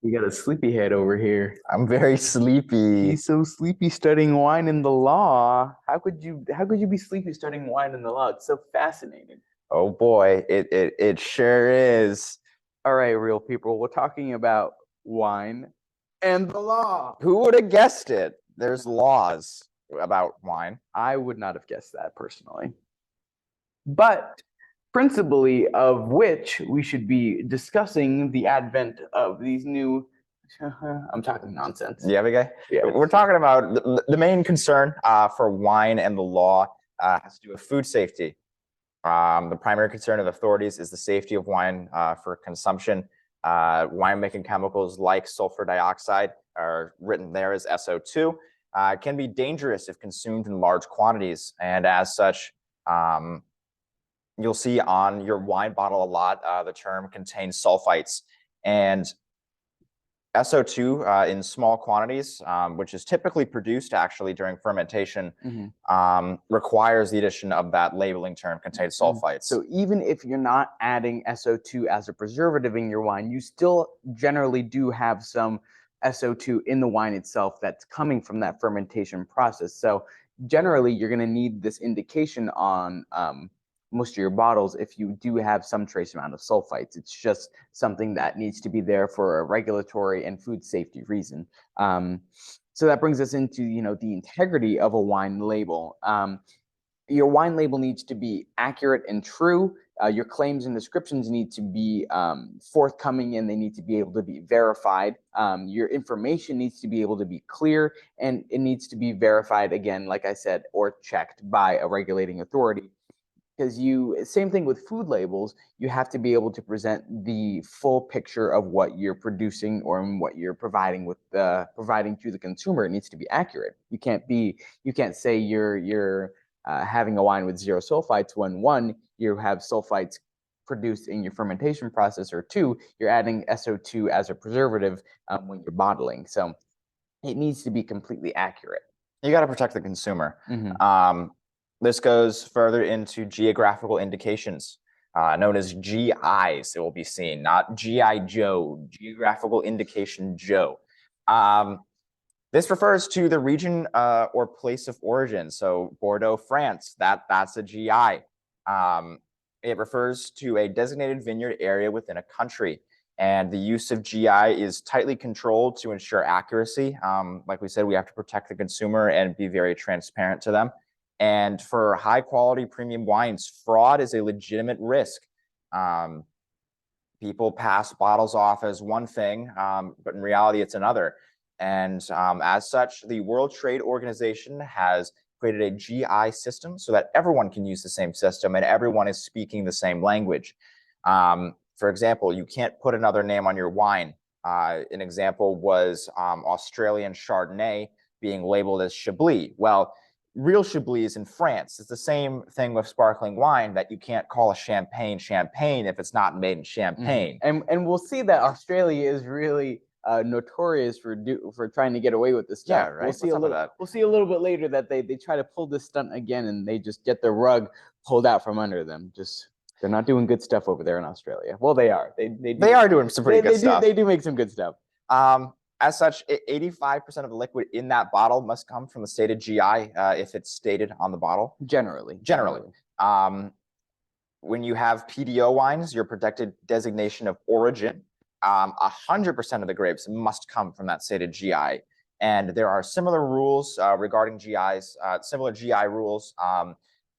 We got a sleepyhead over here. I'm very sleepy. He's so sleepy studying wine in the law. How could you be sleepy studying wine in the law? It's so fascinating. Oh boy, it sure is. All right, real people, we're talking about wine and the law. Who would have guessed it? There's laws about wine. I would not have guessed that personally. But principally of which we should be discussing the advent of these new I'm talking nonsense. You have a guy? Yeah. We're talking about the main concern for wine and the law has to do with food safety. The primary concern of authorities is the safety of wine for consumption. Winemaking chemicals like sulfur dioxide are written there as SO2, can be dangerous if consumed in large quantities. And as such, you'll see on your wine bottle a lot the term contains sulfites. And SO2 in small quantities, which is typically produced actually during fermentation, requires the addition of that labeling term contains sulfites. So even if you're not adding SO2 as a preservative in your wine, you still generally do have some SO2 in the wine itself that's coming from that fermentation process. So generally, you're going to need this indication on most of your bottles if you do have some trace amount of sulfites. It's just something that needs to be there for a regulatory and food safety reason. So that brings us into the integrity of a wine label. Your wine label needs to be accurate and true. Your claims and descriptions need to be forthcoming, and they need to be able to be verified. Your information needs to be able to be clear, and it needs to be verified again, like I said, or checked by a regulating authority. Because same thing with food labels, you have to be able to present the full picture of what you're producing or what you're providing to the consumer. It needs to be accurate. You can't say you're having a wine with zero sulfites when one, you have sulfites produced in your fermentation process, or two, you're adding SO2 as a preservative when you're bottling. So it needs to be completely accurate. You got to protect the consumer. Mm-hmm. This goes further into geographical indications, known as GIs. It will be seen, not GI Joe, Geographical Indication Joe. This refers to the region or place of origin. So Bordeaux, France, that's a GI. It refers to a designated vineyard area within a country. And the use of GI is tightly controlled to ensure accuracy. Like we said, we have to protect the consumer and be very transparent to them. And for high quality premium wines, fraud is a legitimate risk. People pass bottles off as one thing, but in reality, it's another. And as such, the World Trade Organization has created a GI system so that everyone can use the same system and everyone is speaking the same language. For example, you can't put another name on your wine. An example was Australian Chardonnay being labeled as Chablis. Well, real Chablis is in France. It's the same thing with sparkling wine, that you can't call a champagne champagne if it's not made in Champagne. And we'll see that Australia is really notorious for trying to get away with this stuff. Yeah, right. We'll see a little bit later that they try to pull this stunt again, and they just get the rug pulled out from under them. They're not doing good stuff over there in Australia. Well, they are. They are doing some pretty good stuff. They do make some good stuff. As such, 85% of the liquid in that bottle must come from the stated GI if it's stated on the bottle. Generally. When you have PDO wines, your protected designation of origin, 100% of the grapes must come from that stated GI. And there are similar rules regarding GIs, similar GI rules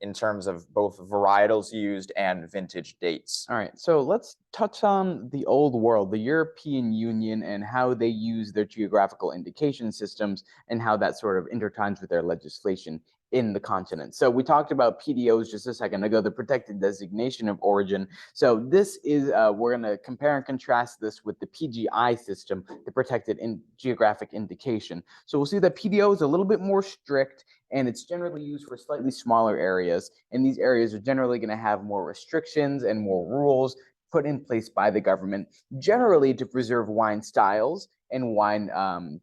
in terms of both varietals used and vintage dates. All right, so let's touch on the old world, the European Union, and how they use their geographical indication systems and how that sort of intertwines with their legislation in the continent. So we talked about PDOs just a second ago, the protected designation of origin. So this is, we're going to compare and contrast this with the PGI system, the protected geographic indication. So we'll see that PDO is a little bit more strict, and it's generally used for slightly smaller areas. And these areas are generally going to have more restrictions and more rules put in place by the government, generally to preserve wine styles and wine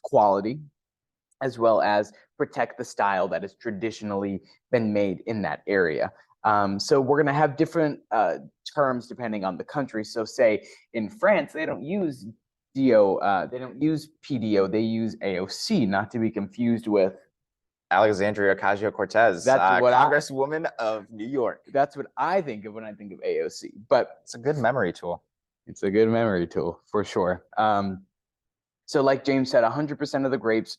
quality, as well as protect the style that has traditionally been made in that area. So we're going to have different terms depending on the country. So say in France, they don't use they don't use PDO, they use AOC, not to be confused with Alexandria Ocasio-Cortez, Congresswoman of New York. That's what I think of when I think of AOC, but it's a good memory tool. It's a good memory tool for sure. So like James said, 100% of the grapes,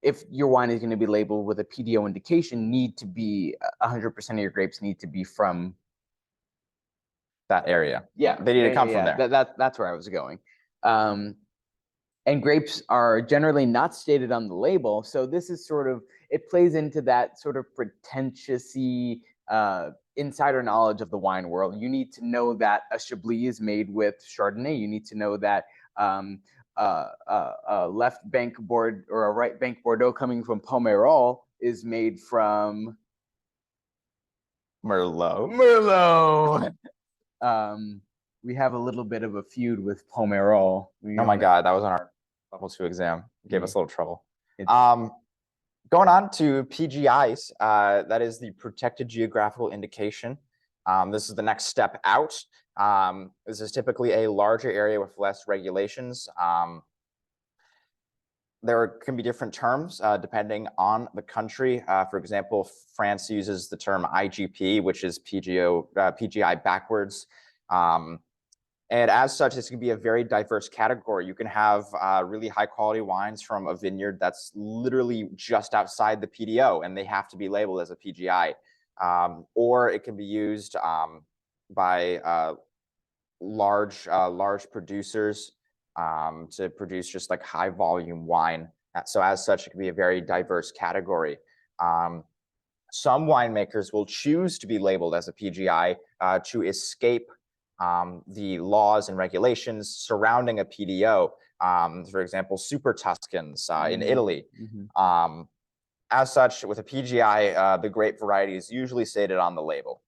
if your wine is going to be labeled with a PDO indication, 100% of your grapes need to be from that area. Yeah, they need to come from there. That's where I was going. And grapes are generally not stated on the label, so this is it plays into that sort of pretentious-y insider knowledge of the wine world. You need to know that a Chablis is made with Chardonnay. You need to know that a left bank Bordeaux or a right bank Bordeaux coming from Pomerol is made from Merlot. We have a little bit of a feud with Pomerol. Oh my God, that was on our level 2 exam. Gave us a little trouble. Going on to PGIs, that is the Protected Geographical Indication. This is the next step out. This is typically a larger area with less regulations. There can be different terms depending on the country. For example, France uses the term IGP, which is PGI backwards. And as such, this can be a very diverse category. You can have really high quality wines from a vineyard that's literally just outside the PDO, and they have to be labeled as a PGI. Or it can be used by large producers to produce just like high volume wine. So as such, it can be a very diverse category. Some winemakers will choose to be labeled as a PGI to escape the laws and regulations surrounding a PDO. For example, Super Tuscans in Italy. As such, with a PGI, the grape variety is usually stated on the label.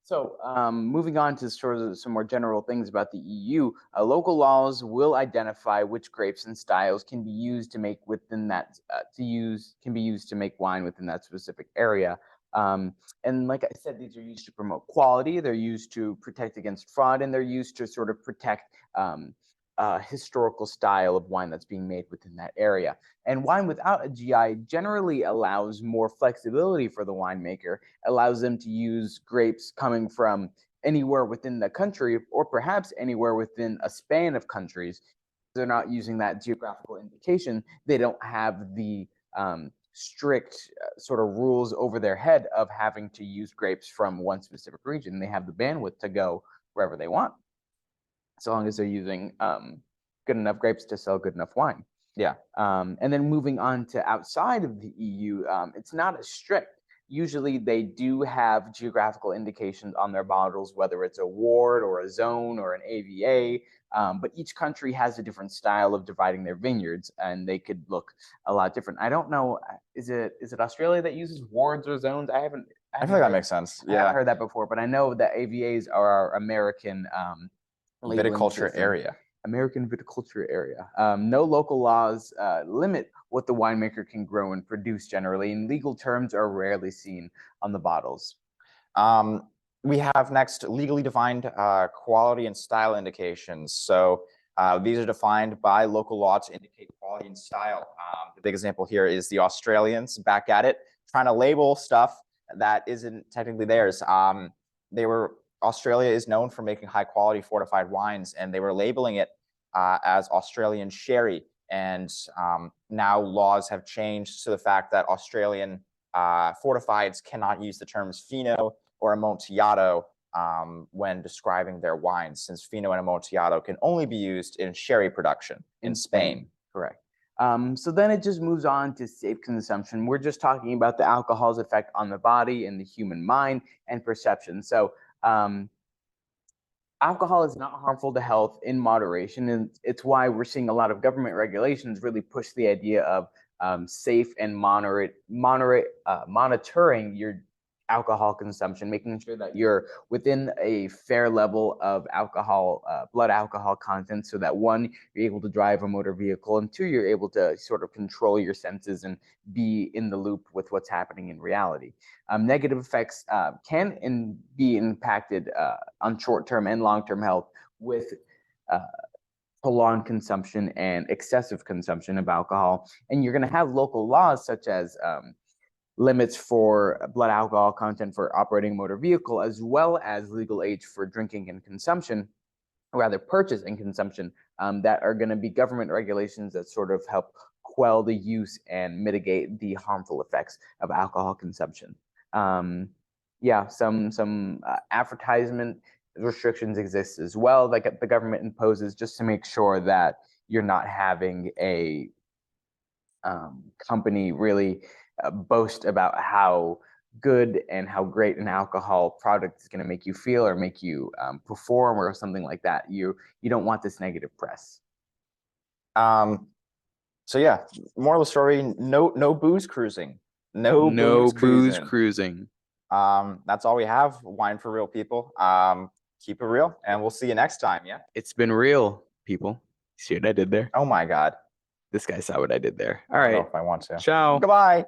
So moving on to some more general things about the EU, local laws will identify which grapes and styles can be used to make within that to make wine within that specific area. And like I said, these are used to promote quality, they're used to protect against fraud, and they're used to sort of protect historical style of wine that's being made within that area. And wine without a GI generally allows more flexibility for the winemaker, allows them to use grapes coming from anywhere within the country, or perhaps anywhere within a span of countries. They're not using that geographical indication. They don't have the strict sort of rules over their head of having to use grapes from one specific region. They have the bandwidth to go wherever they want, as long as they're using good enough grapes to sell good enough wine. Yeah. And then moving on to outside of the EU, it's not as strict. Usually they do have geographical indications on their bottles, whether it's a ward or a zone or an AVA, but each country has a different style of dividing their vineyards, and they could look a lot different. I don't know, is it Australia that uses wards or zones? I feel like that makes sense. Yeah, I haven't heard that before, but I know that AVAs are our American viticulture area. American viticulture area. No local laws limit what the winemaker can grow and produce generally, and legal terms are rarely seen on the bottles. We have next legally defined quality and style indications. So these are defined by local law to indicate quality and style. The big example here is the Australians back at it, trying to label stuff that isn't technically theirs. Australia is known for making high quality fortified wines, and they were labeling it as Australian sherry. And now laws have changed to the fact that Australian fortifieds cannot use the terms Fino or Amontillado when describing their wines, since Fino and Amontillado can only be used in sherry production in Spain. Correct. So then it just moves on to safe consumption. We're just talking about the alcohol's effect on the body and the human mind and perception. So alcohol is not harmful to health in moderation, and it's why we're seeing a lot of government regulations really push the idea of safe and monitoring your alcohol consumption, making sure that you're within a fair level of alcohol, blood alcohol content, so that one, you're able to drive a motor vehicle, and two, you're able to sort of control your senses and be in the loop with what's happening in reality. Negative effects can be impacted on short-term and long-term health with prolonged consumption and excessive consumption of alcohol. And you're going to have local laws such as limits for blood alcohol content for operating a motor vehicle, as well as legal age for drinking and consumption, or rather purchase and consumption, that are going to be government regulations that sort of help quell the use and mitigate the harmful effects of alcohol consumption. Yeah, some advertisement restrictions exist as well that the government imposes just to make sure that you're not having a company really boast about how good and how great an alcohol product is going to make you feel or make you perform or something like that. You don't want this negative press. So yeah, moral of the story: no booze cruising. No booze cruising. That's all we have. Wine for real, people. Keep it real, and we'll see you next time. Yeah. It's been real, people. See what I did there? Oh my God. This guy saw what I did there. All I don't know right. if I want to. Ciao. Goodbye.